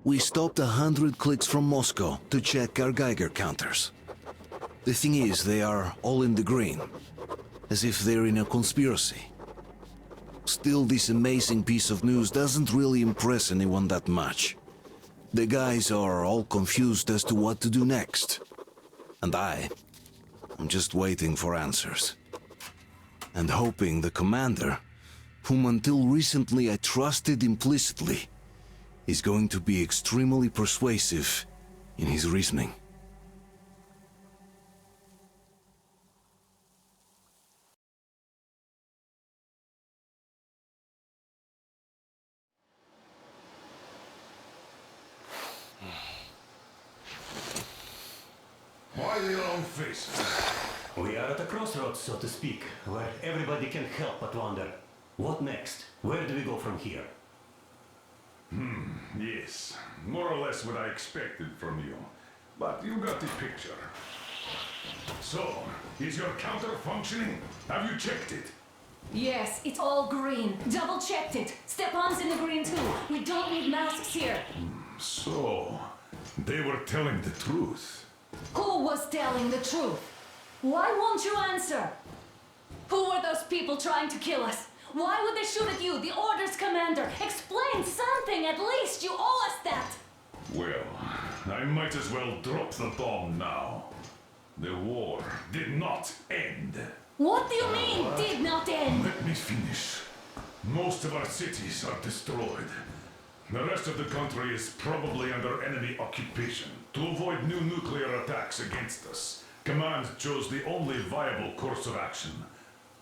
We stopped 100 clicks from Moscow to check our Geiger counters. The thing is, they are all in the green, as if they're in a conspiracy. Still, this amazing piece of news doesn't really impress anyone that much. The guys are all confused as to what to do next. And I'm just waiting for answers. And hoping the commander, whom until recently I trusted implicitly, is going to be extremely persuasive in his reasoning. Why the long face? We are at a crossroads, so to speak, where everybody can help but wonder, what next? Where do we go from here? Yes, more or less what I expected from you. But you got the picture. So, is your counter functioning? Have you checked it? Yes, it's all green. Double-checked it. Stepan's in the green too. We don't need masks here. So, they were telling the truth. Who was telling the truth? Why won't you answer? Who were those people trying to kill us? Why would they shoot at you, the Order's commander? Explain something, at least. You owe us that. Well, I might as well drop the bomb now. The war did not end. What do you mean, did not end? Let me finish. Most of our cities are destroyed. The rest of the country is probably under enemy occupation. To avoid new nuclear attacks against us, Command chose the only viable course of action: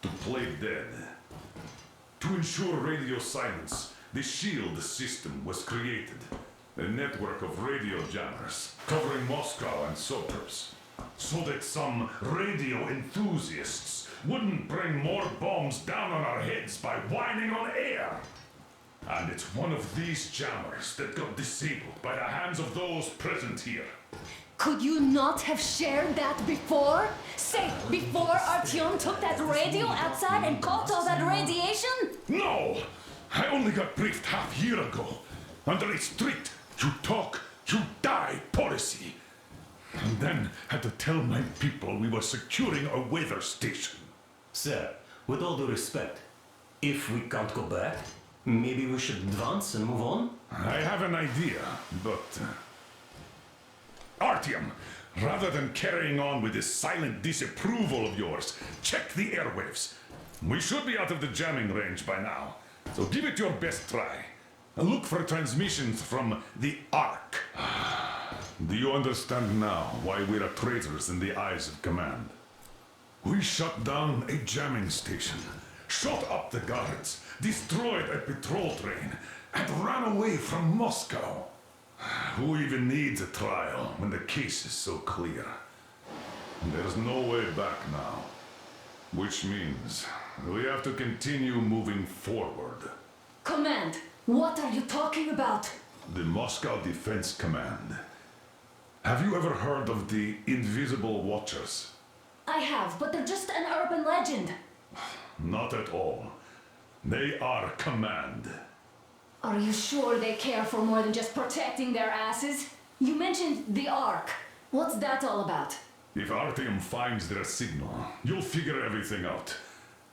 to play dead. To ensure radio silence, the SHIELD system was created. A network of radio jammers covering Moscow and suburbs, so that some radio enthusiasts wouldn't bring more bombs down on our heads by whining on air. And it's one of these jammers that got disabled by the hands of those present here. Could you not have shared that before? Say, before Artyom took that radio outside and caught all that radiation? No! I only got briefed half year ago, under a strict you talk, you die policy. And then had to tell my people we were securing a weather station. Sir, with all due respect, if we can't go back, maybe we should advance and move on? I have an idea, but... Artyom, rather than carrying on with this silent disapproval of yours, check the airwaves. We should be out of the jamming range by now, so give it your best try. Look for transmissions from the Ark. Do you understand now why we're traitors in the eyes of Command? We shut down a jamming station, shot up the guards, destroyed a patrol train, and ran away from Moscow. Who even needs a trial when the case is so clear? There's no way back now. Which means we have to continue moving forward. Command, what are you talking about? The Moscow Defense Command. Have you ever heard of the Invisible Watchers? I have, but they're just an urban legend. Not at all. They are Command. Are you sure they care for more than just protecting their asses? You mentioned the Ark. What's that all about? If Artyom finds their signal, you'll figure everything out.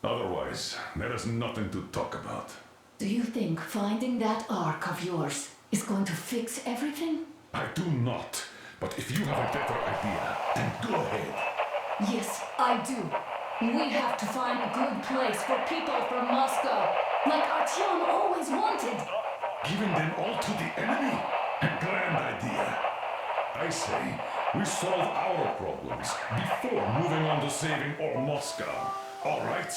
Otherwise, there is nothing to talk about. Do you think finding that Ark of yours is going to fix everything? I do not. But if you have a better idea, then go ahead. Yes, I do. We have to find a good place for people from Moscow, like Artyom always wanted. Giving them all to the enemy? A grand idea. I say, we solve our problems before moving on to saving all Moscow. All right?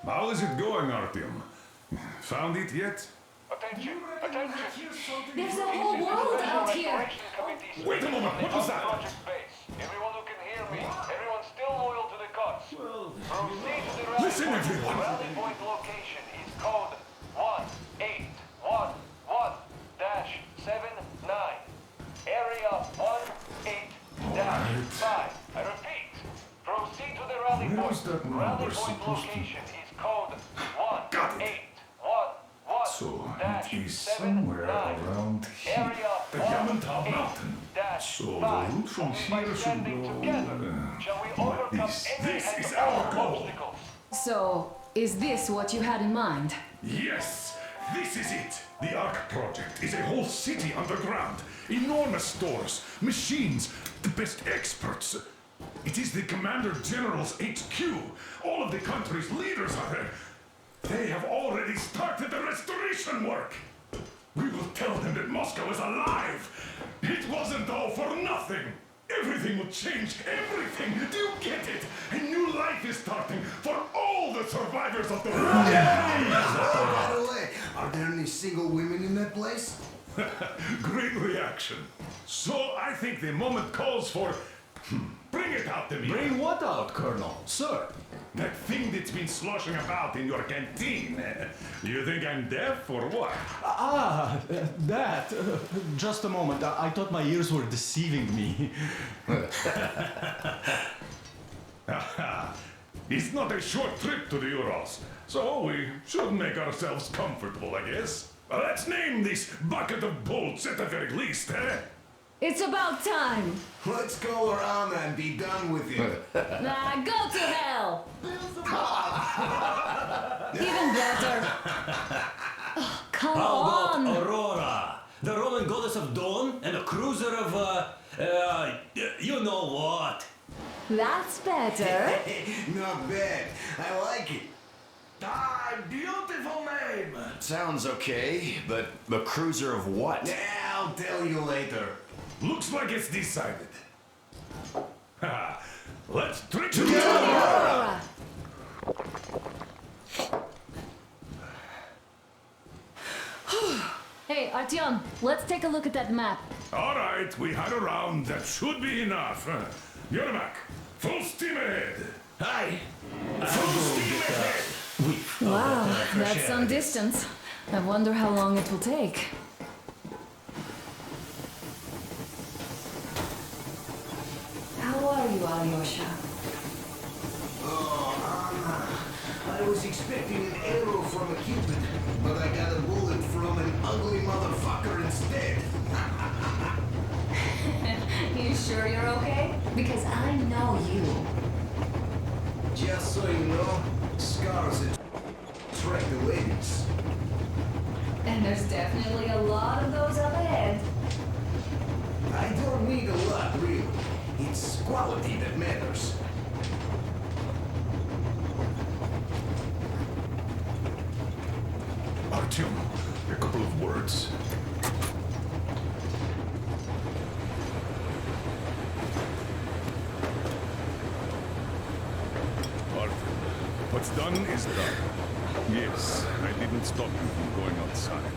How is it going, Artyom? Found it yet? Attention! Attention! There's a whole world out here. Wait a moment, what was that? Project base. Everyone who can hear me, everyone's still loyal to the cause. Proceed to the rally Listen, point. everyone. Rally point location is code 1811-79. Area 18-5. I repeat, proceed to the rally Where point. is that number Rally point supposed to- location is code Got it. 1811-79. So, it is somewhere around here. Area The Yamantau Mountain. dash So the five. route from Only by here should standing go together shall we like overcome this. any This and is all our goal. obstacles. So, is this what you had in mind? Yes, this is it. The Ark Project is a whole city underground. Enormous stores, machines, the best experts. It is the Commander General's HQ. All of the country's leaders are there. They have already started the restoration work. We will tell them that Moscow is alive. It wasn't all for nothing. Everything will change. Everything. Do you get it? A new life is starting for all the survivors of the war. By the way, are there any single women in that place? Great reaction. So I think the moment calls for... Bring it out to me. Bring what out, Colonel? Sir? That thing that's been sloshing about in your canteen. You think I'm deaf or what? That. Just a moment. I thought my ears were deceiving me. It's not a short trip to the Urals, so we should make ourselves comfortable, I guess. Let's name this bucket of bolts at the very least, eh? It's about time! Let's go around and be done with it. Nah, go to hell! Even better. Oh, come How on! about Aurora, the Roman goddess of dawn and a cruiser of, you know what? That's better. Not bad. I like it. Ah, beautiful name. Sounds okay, but the cruiser of what? Yeah, I'll tell you later. Looks like it's decided. Let's trick to Aurora. Hey, Artyom, let's take a look at that map. All right, we had a round. That should be enough. Yermak, full steam ahead. Hi. Full steam ahead. Wow, that's some distance. I wonder how long it will take. How are you, Alyosha? I was expecting an arrow from a cupid, but I got a bullet from an ugly motherfucker instead. You sure you're okay? Because I know you. Just so you know, scars attract the ladies. And there's definitely a lot of those up ahead. I don't need a lot, really. It's quality that matters. Artyom, a couple of words. Artyom, what's done is done. Yes, I didn't stop you from going outside.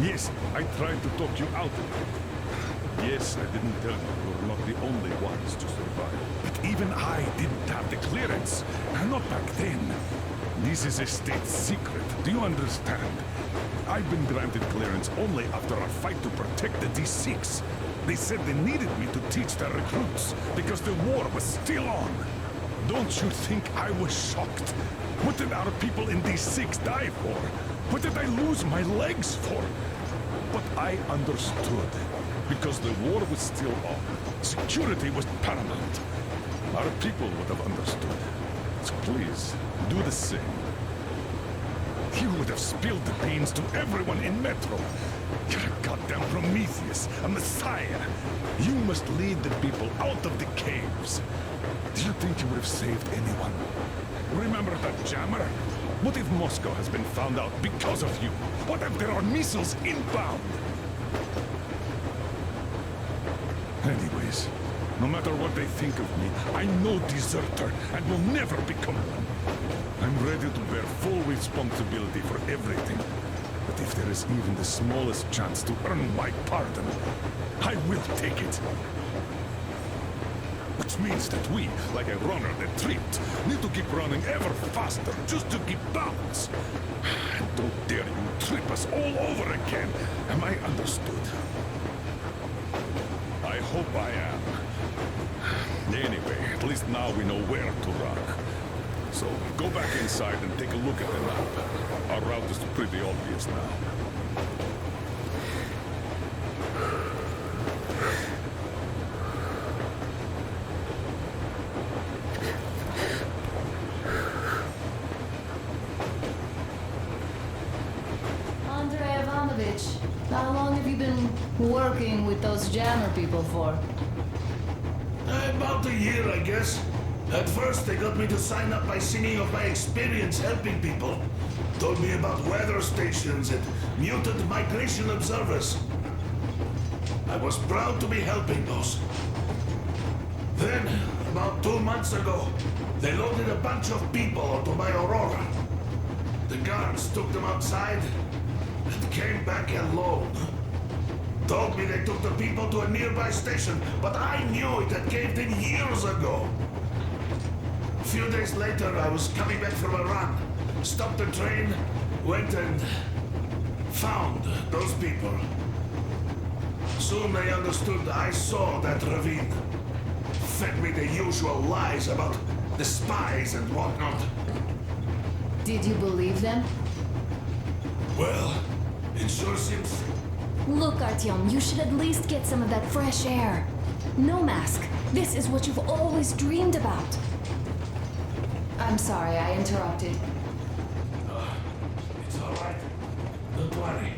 Yes, I tried to talk you out of it. Yes, I didn't tell you you're not the only ones to survive. But even I didn't have the clearance. Not back then. This is a state secret. Do you understand? I've been granted clearance only after our fight to protect the D6. They said they needed me to teach their recruits because the war was still on. Don't you think I was shocked? What did our people in D6 die for? What did I lose my legs for? But I understood. Because the war was still on. Security was paramount. Our people would have understood. So please, do the same. You would have spilled the beans to everyone in Metro. You're a goddamn Prometheus, a messiah. You must lead the people out of the caves. Do you think you would have saved anyone? Remember that jammer? What if Moscow has been found out because of you? What if there are missiles inbound? Anyways, no matter what they think of me, I'm no deserter and will never become one. I'm ready to bear full responsibility for everything. But if there is even the smallest chance to earn my pardon, I will take it. Which means that we, like a runner that tripped, need to keep running ever faster just to keep balance. And don't dare you trip us all over again. Am I understood? I hope I am. Anyway, at least now we know where to run. So, go back inside and take a look at the map. Our route is pretty obvious now. How long have you been working with those jammer people for? About a year, I guess. At first, they got me to sign up by singing of my experience helping people. Told me about weather stations and mutant migration observers. I was proud to be helping those. Then, about 2 months ago, they loaded a bunch of people onto my Aurora. The guards took them outside and came back alone. Told me they took the people to a nearby station, but I knew it had caved in years ago. A few days later, I was coming back from a run. Stopped the train, went and found those people. Soon they understood I saw that ravine. Fed me the usual lies about the spies and whatnot. Did you believe them? Well, it sure seems... Look, Artyom, you should at least get some of that fresh air. No mask. This is what you've always dreamed about. I'm sorry, I interrupted. It's all right. Don't worry.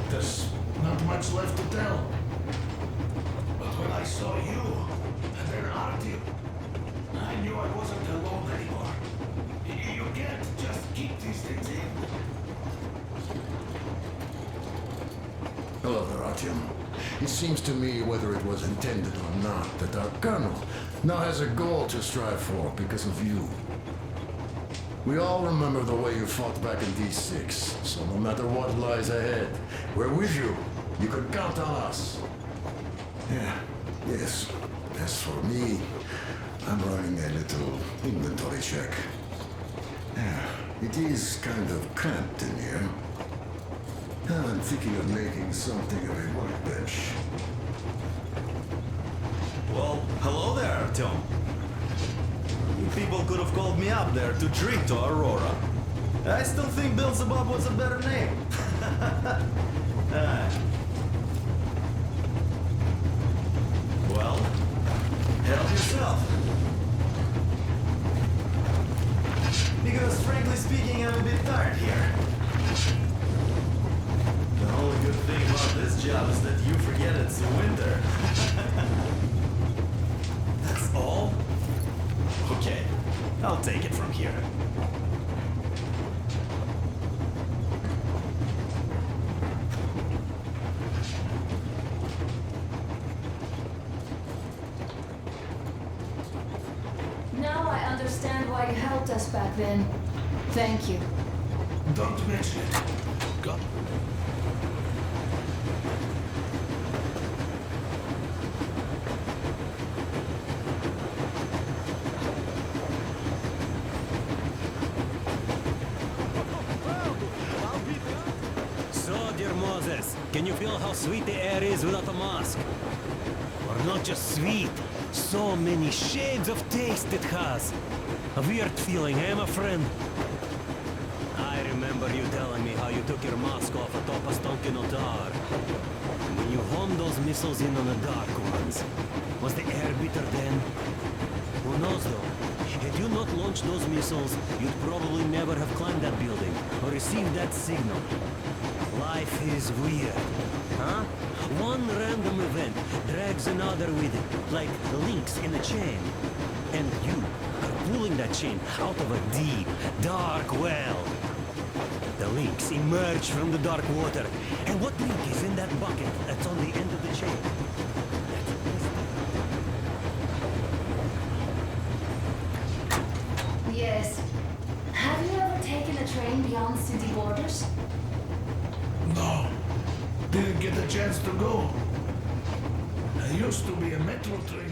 There's not much left to tell. But when I saw you, and then Artyom, I knew I wasn't alone anymore. You can't just keep these things in. Hello there, Artyom. It seems to me, whether it was intended or not, that our colonel now has a goal to strive for because of you. We all remember the way you fought back in D6, so no matter what lies ahead, we're with you. You can count on us. Yeah, yes. As for me, I'm running a little inventory check. Yeah, it is kind of cramped in here. I'm thinking of making something of a workbench. Well, hello there, Artyom. You people could have called me up there to drink to Aurora. I still think Beelzebub was a better name. Well, help yourself. Because frankly speaking, I'm a bit tired here. The only good thing about this job is that you forget it's winter. That's all? Okay, I'll take it from here. Now I understand why you helped us back then. Thank you. Don't mention it. God. So, dear Moses, can you feel how sweet the air is without a mask? Or not just sweet, so many shades of taste it has. A weird feeling, eh, my friend? I remember you telling me how you took your mask off atop a stonking Otar. When you homed those missiles in on the dark ones, was the air bitter then? Who knows though? Had you not launched those missiles, you'd probably never have climbed that building or received that signal. Life is weird, huh? One random event drags another with it, like links in a chain. And you are pulling that chain out of a deep, dark well. The links emerge from the dark water. And what link is in that bucket that's on the end of the chain? Yes. Have you ever taken a train beyond city borders? No. Didn't get a chance to go. I used to be a metro train